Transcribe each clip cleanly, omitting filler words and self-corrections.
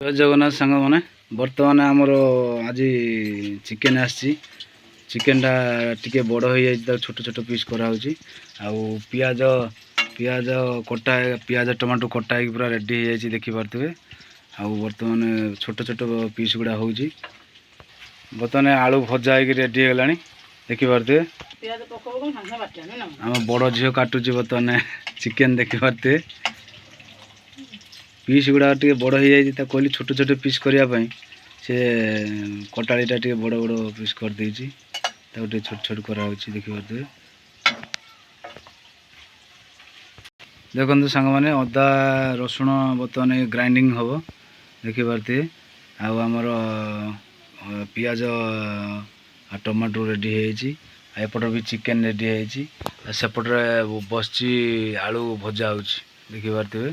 जय जगन्नाथ सांग मैंने बर्तमान आमर आज चिकेन आसी चिकेनटा टिके बड़ हो जाए छोट छोट पीस कराऊँगी आउ पियाज पियाज कटा पियाज टमाटो कटा हो पूरा रेडी हो जाए देखिपे आउ बर्तमान छोट छोट पीस गुड़ा हो बर्तमान आलू भजा हो रेडी हो गला देखिपे आम बड़ झील काटुची बर्तमान चिकेन देखिपे पीस गुड़ा टे बड़ हो जाए कहली छोट छोट पीस करने से कटाड़ीटा टे बड़ बड़ पीस कर देती छोट छोट कराऊँ देखिपे देखो सांग मैंने अदा रसुण बर्तमान ग्राइंडिंग हम देखिपे आमर पियाज टमाटो रेडी एपटर भी चिकेन रेडी सेपटे बस आलू भजा हो देखिपे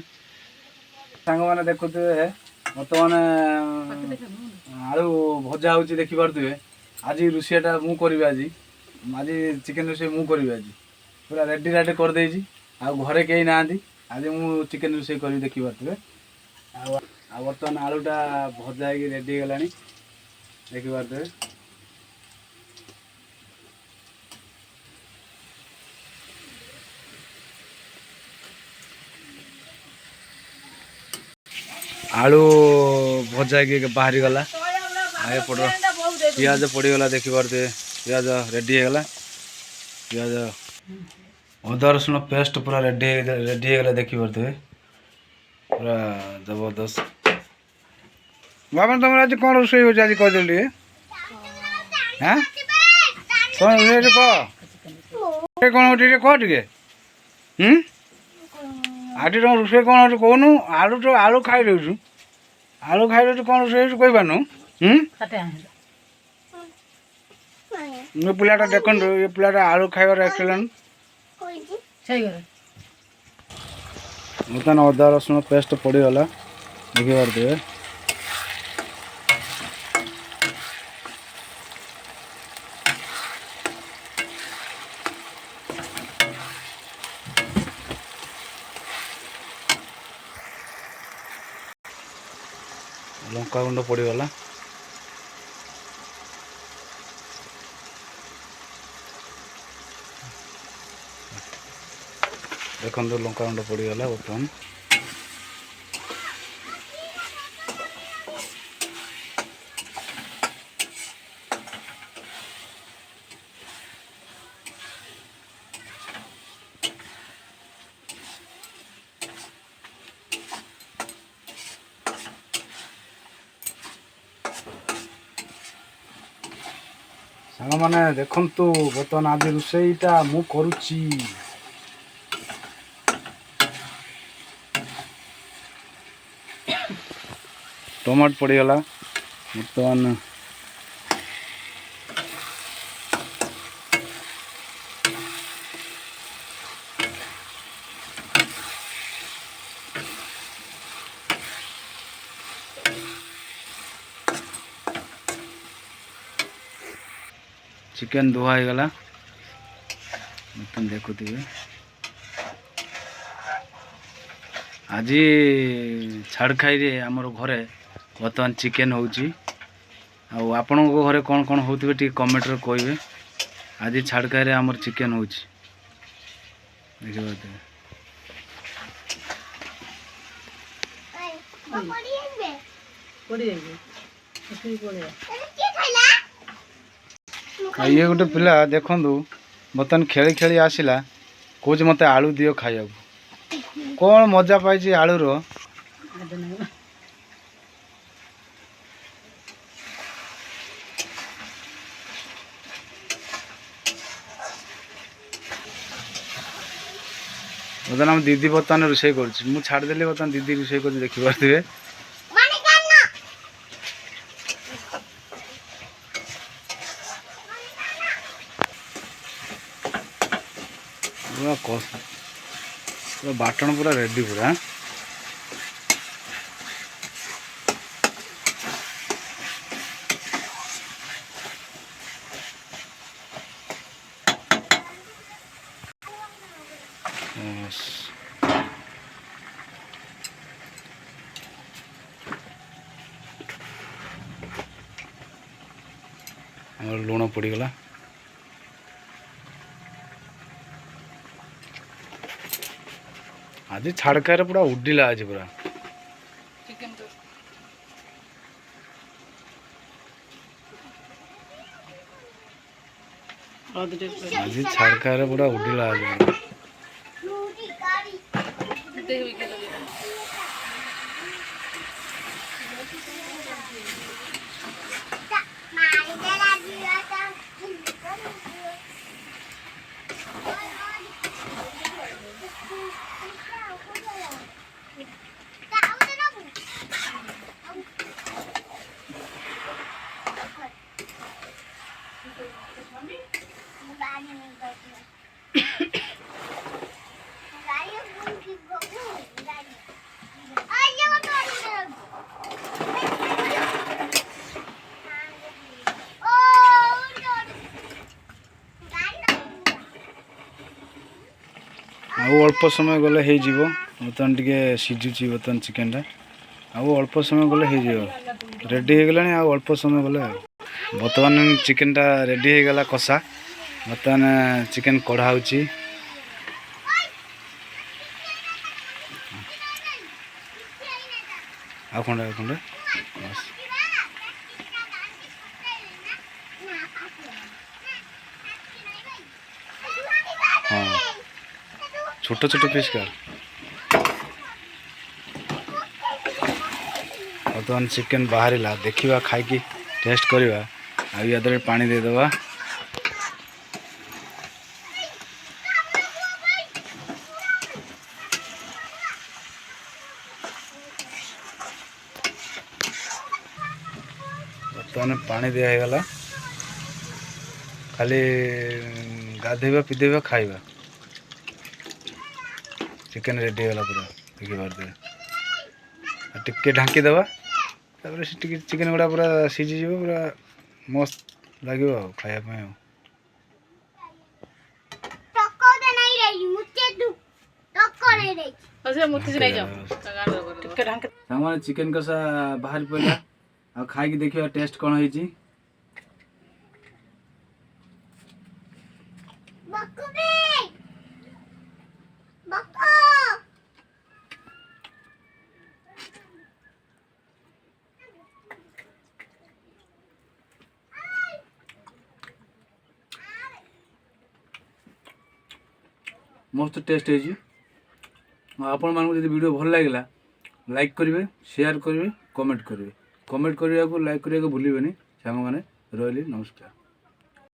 सांग मैंने देखुए बर्तमान आलू भजा हो देखिपे आज रोषेटा मु करी आज आज चिकेन रोषे मु करी आज पूरा रेडी राडी कर देजी आ घरे कहीं ना आज मु चिकेन रोषे करी देखिपे आ बर्तमान आलूटा भजा हो रेडी गला देखिपे आलू भजा बाहरी गला एपट पियाज पड़गला देखिपे पियाज रेडी गला पियाज अदा रसुण पेस्ट पूरा रेडी गला देखिपे पूरा जबरदस्त बाबा तुम आज कौन रोषे हो आज कहते हाँ कौन रोषे कौन कह टे आज तुम रोषे कौन हो कहूनु आलू तो आलू खाई दौ आलू खाई दौ कौन रोषे कही पानु ये पिलाटा देखो ये पिलाटा आलू खाइबार एक्सीलेंट बर्तमान अदा रसुण पेस्ट पड़गला देखिपे लंका गुंड पड़गला देखो लंका गुंड पड़गला बर्तमान सांग मैंने देखु बर्तमान आज रोषेईटा मु करुच्ची टमाटो पड़गला बर्तमान चिकेन धुआ हो गला बर्तमान देखुए आज छाड़ खाई आमर घरे बर्तमान चिकेन होची आपण घरे कौन कौन होते टी कमेंट रे कहे आज छाड़ खाई आमर चिकेन होची देखिए ये गोटे पिला देखु बर्तमान खेली खेली आसला कौच मत आलू दियो खाया कौन मजा पाई आलूर बर्तमान आम दीदी बर्तमान रोषे कर छाड़देली बर्तमान दीदी रोषे कर देखिपे पूरा बाटण पूरा रेडी पूरा और लुण पड़गला आज छाड़कार पूरा उड्डीला आज पूरा आज छाड़कार पूरा उड्डीला आज अल्प समय गले बर्तमान टे सीझुची बर्तमान चिकेन अल्प समय गले रेडी हो गला अल्प समय गले बर्तमान चिकेन टा रेडी हो गला कषा बर्तमान चिकेन कढ़ा होची खंडे खंडे हाँ छोट छोट पीस कर बर्तमान चिकेन बाहर देखा खाई टेस्ट करवा आदर पानी देदेवा बर्तमान पानी दिगला खाली गाधेवा पिधेवा खाइबा चिकेन रेडी होगा पूरा देखी पारे टिके ढांकी देवा चिकेन गुड़ा पूरा सीझी पूरा मस्त लगे खायापी चिकेन कषा बाहर पड़ा आ खाई देखिए टेस्ट कौन है मस्त टेस्ट है आपण मानक जब वीडियो भल लगे लाइक करेंगे शेयर करेंगे कमेंट करेंगे कमेंट करने को लाइक करने को भूलिए सांग मैंने रही नमस्कार।